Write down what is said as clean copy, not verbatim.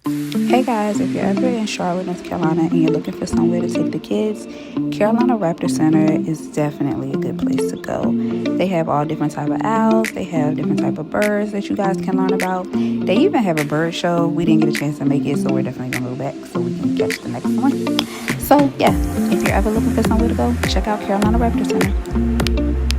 Hey guys, if you're ever in Charlotte, North Carolina and you're looking for somewhere to take the kids, Carolina Raptor Center is definitely a good place to go. They have all different type of owls, they have different type of birds that you guys can learn about. They even have a bird show. We didn't get a chance to make it, so we're definitely gonna go back so we can catch the next one. So yeah, if you're ever looking for somewhere to go, check out Carolina Raptor Center.